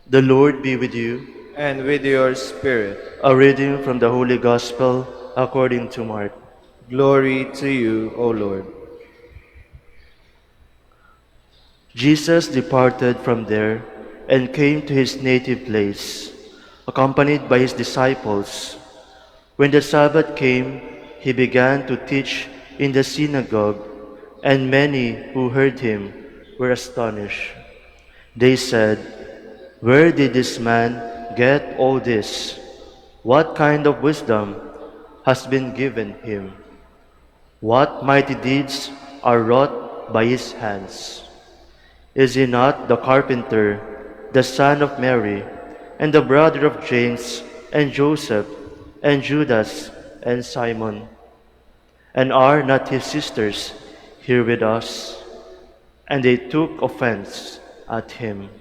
The Lord be with you. And with your spirit. A reading from the Holy Gospel according to Mark. Glory to you, O Lord. Jesus departed from there and came to his native place, accompanied by his disciples. When the Sabbath came, he began to teach in the synagogue, and many who heard him were astonished. They said, "Where did this man get all this? What kind of wisdom has been given him? What mighty deeds are wrought by his hands? Is he not the carpenter, the son of Mary, and the brother of James and Joseph and Judas and Simon? And are not his sisters here with us?" And they took offense at him.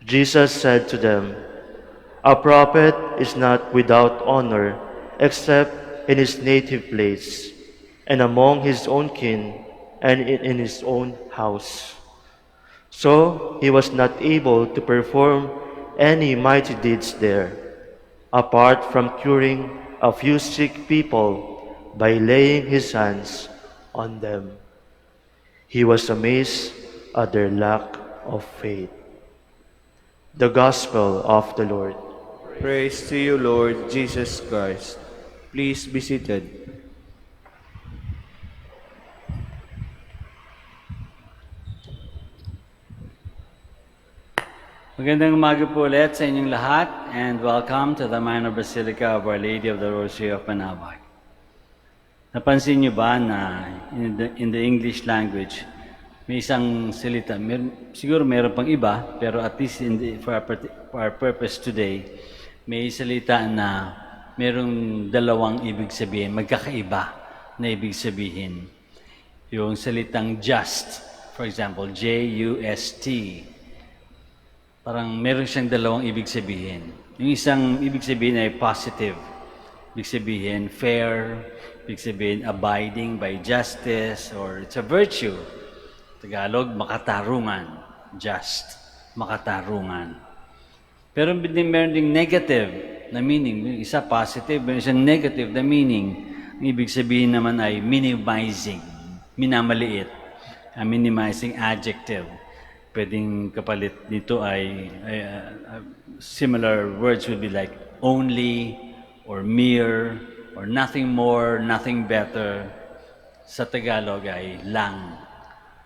Jesus said to them, "A prophet is not without honor except in his native place, and among his own kin, and in his own house." So he was not able to perform any mighty deeds there, apart from curing a few sick people by laying his hands on them. He was amazed at their lack of faith. The Gospel of the Lord. Praise to you, Lord Jesus Christ. Please be seated. Magandang umaga po ulit sa inyong lahat and welcome to the Minor Basilica of Our Lady of the Rosary of Manaoag. Napansin niyo ba na in the English language, may isang salita, siguro meron pang iba, pero at least for our purpose today, may salita na merong dalawang ibig sabihin, magkakaiba na ibig sabihin. Yung salitang just, for example, J-U-S-T, parang meron siyang dalawang ibig sabihin. Yung isang ibig sabihin ay positive. Ibig sabihin fair, ibig sabihin abiding by justice, or it's a virtue. Tagalog, makatarungan. Just, makatarungan. Pero meron ding negative na meaning. Yung isa positive, meron isang negative na meaning. Ang ibig sabihin naman ay minimizing, minamaliit. A minimizing adjective. Pwedeng kapalit nito ay similar words would be like only or mere or nothing more, nothing better. Sa Tagalog ay lang.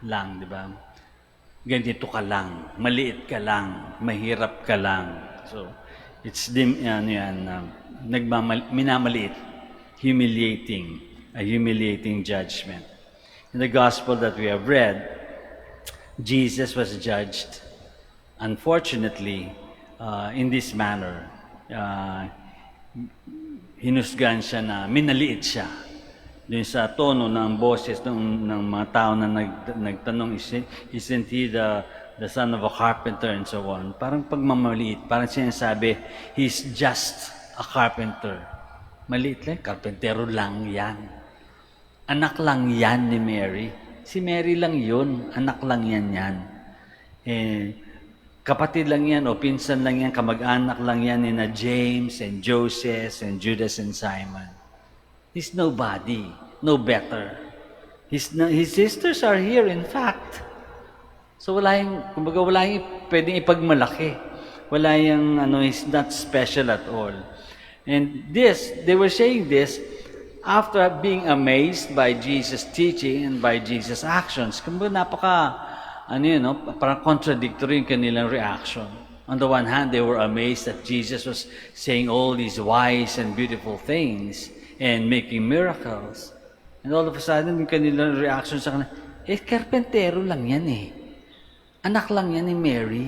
Lang, di ba? Ganito ka lang, maliit ka lang, mahirap ka lang. So, it's minamaliit, humiliating, a humiliating judgment. In the gospel that we have read, Jesus was judged, unfortunately, in this manner. Hinusgan siya na minaliit siya. Doon sa tono ng boses ng mga tao na nagtanong, isn't he the son of a carpenter and so on? Parang pagmamaliit, parang sinasabi, he's just a carpenter. Maliit lang, karpentero lang yan. Anak lang yan ni Mary. Si Mary lang yun, anak lang yan. Kapatid lang yan o pinsan lang yan, kamag-anak lang yan ni na James and Joseph and Judas and Simon. He's nobody, no better. His sisters are here, in fact. So wala yung pwedeng ipagmalaki. Wala yung, he's not special at all. And they were saying this, after being amazed by Jesus' teaching and by Jesus' actions. Kumbaga parang contradictory yung kanilang reaction. On the one hand, they were amazed that Jesus was saying all these wise and beautiful things and making miracles. And all of a sudden, yung kanilang reaction sa kanila, karpentero lang yan eh. Anak lang yan ni Mary.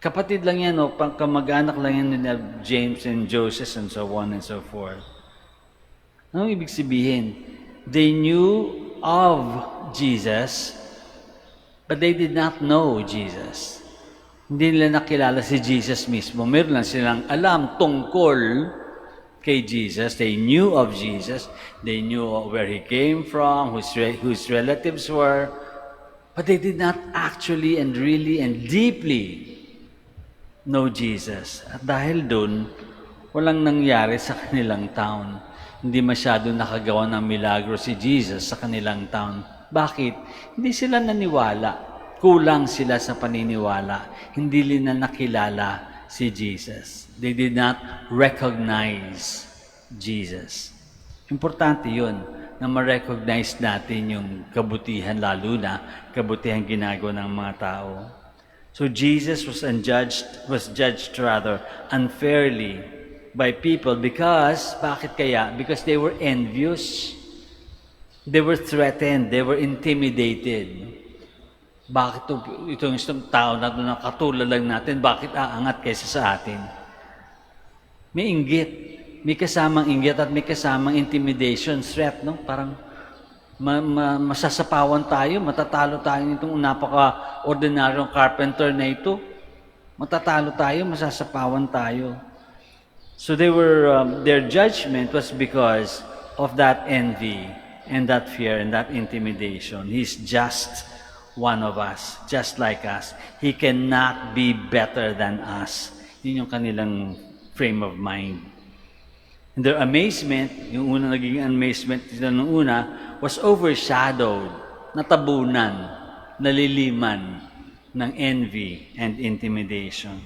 Kapatid lang yan, kamag-anak lang yan ni James and Joseph and so on and so forth. Anong ibig sabihin? They knew of Jesus, but they did not know Jesus. Hindi nila nakilala si Jesus mismo. Meron lang silang alam tungkol kay Jesus. They knew of Jesus. They knew where He came from, whose relatives were. But they did not actually and really and deeply no Jesus. At dahil dun, walang nangyari sa kanilang town. Hindi masyado nakagawa ng milagro si Jesus sa kanilang town. Bakit? Hindi sila naniwala. Kulang sila sa paniniwala. Hindi nila nakilala si Jesus. They did not recognize Jesus. Importante yun, na ma-recognize natin yung kabutihan, lalo na kabutihan ginagawa ng mga tao. So Jesus was judged unfairly by people because, bakit kaya? Because they were envious. They were threatened. They were intimidated. Bakit itong tao na katulad lang natin, bakit aangat kaysa sa atin? May inggit. May kasamang inggit at may kasamang intimidation, threat, no? Parang masasapawan tayo, matatalo tayo nitong napaka-ordinaryong carpenter na ito. Matatalo tayo, masasapawan tayo. So their judgment was because of that envy and that fear and that intimidation. He's just one of us, just like us. He cannot be better than us. Yun yung kanilang frame of mind. And their amazement, yung unang naging amazement nila nung una, was overshadowed, natabunan, naliliman ng envy and intimidation.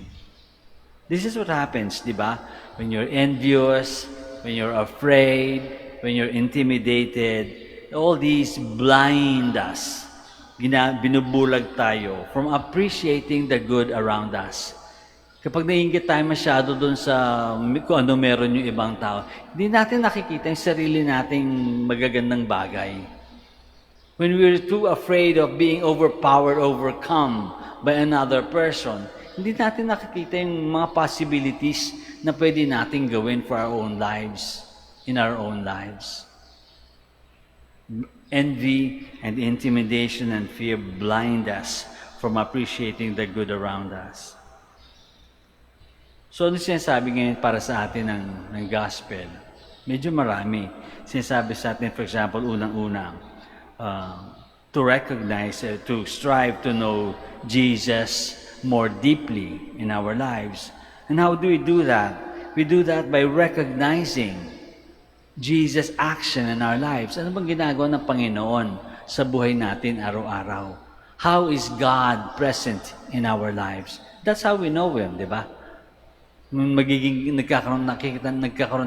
This is what happens, di ba? When you're envious, when you're afraid, when you're intimidated, all these blind us. Binubulag tayo from appreciating the good around us. Kapag naiinggit tayo masyado doon sa kung ano meron yung ibang tao, hindi natin nakikita yung sarili nating magagandang bagay. When we're too afraid of being overpowered, overcome by another person, hindi natin nakikita yung mga possibilities na pwede nating gawin for our own lives, in our own lives. Envy and intimidation and fear blind us from appreciating the good around us. So, ano sinasabi ngayon para sa atin ng gospel? Medyo marami. Sinasabi sa atin, for example, unang-una, to recognize, to strive to know Jesus more deeply in our lives. And how do we do that? We do that by recognizing Jesus' action in our lives. Ano bang ginagawa ng Panginoon sa buhay natin araw-araw? How is God present in our lives? That's how we know Him, di ba? Nagkakaroon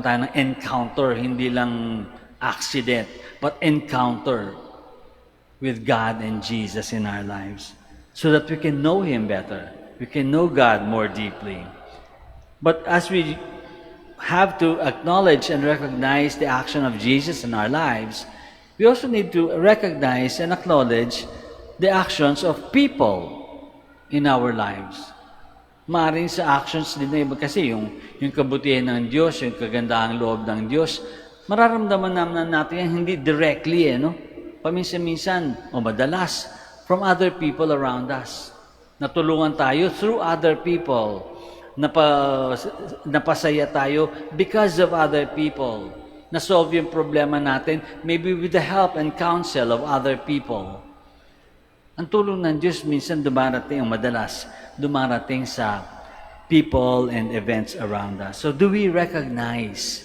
tayo ng encounter, hindi lang accident, but encounter with God and Jesus in our lives so that we can know Him better. We can know God more deeply. But as we have to acknowledge and recognize the action of Jesus in our lives, we also need to recognize and acknowledge the actions of people in our lives. Maaring sa actions din na iba kasi yung kabutihan ng Diyos, yung kagandahang loob ng Diyos, mararamdaman naman natin yan hindi directly, no? Paminsan-minsan, o madalas, from other people around us. Natulungan tayo through other people. Napasaya tayo because of other people. Na-solve yung problema natin, maybe with the help and counsel of other people. Ang tulong ng Diyos minsan dumarating, madalas, dumarating sa people and events around us. So do we recognize,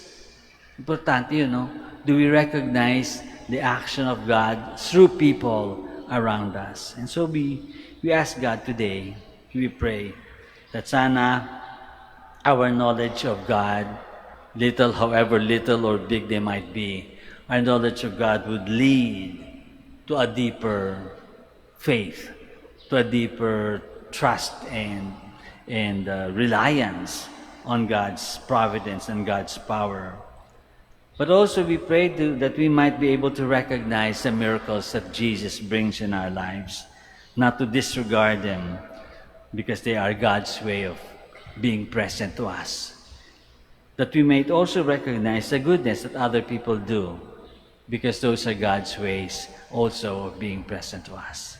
importante yun, no? Do we recognize the action of God through people around us? And so we ask God today, we pray, that sana our knowledge of God, little, however little or big they might be, our knowledge of God would lead to a deeper faith, to a deeper trust and reliance on God's providence and God's power. But also we pray that we might be able to recognize the miracles that Jesus brings in our lives, not to disregard them because they are God's way of being present to us. That we might also recognize the goodness that other people do because those are God's ways also of being present to us.